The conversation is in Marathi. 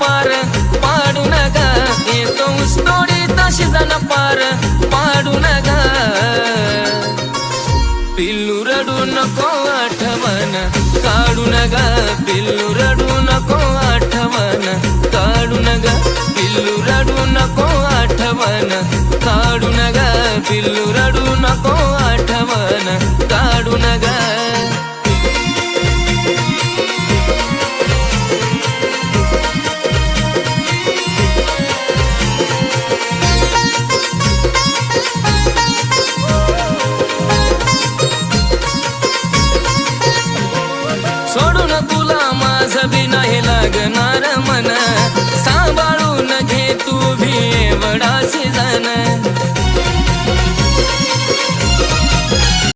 पार पाडून ग येतो ऊसतोडीत शिजन पार पाडून ग पिल्लू रडू नको आठवण काढून ग पिल्लू रडू नको आठवण काढून ग पिल्लू रडू नको आठवण काढून ग पिल्लू रडू नको आठवण काढून ग सोडून तुला माझं बी नाही लागणार मन सांभाळून घे तू भी एवढा सीजन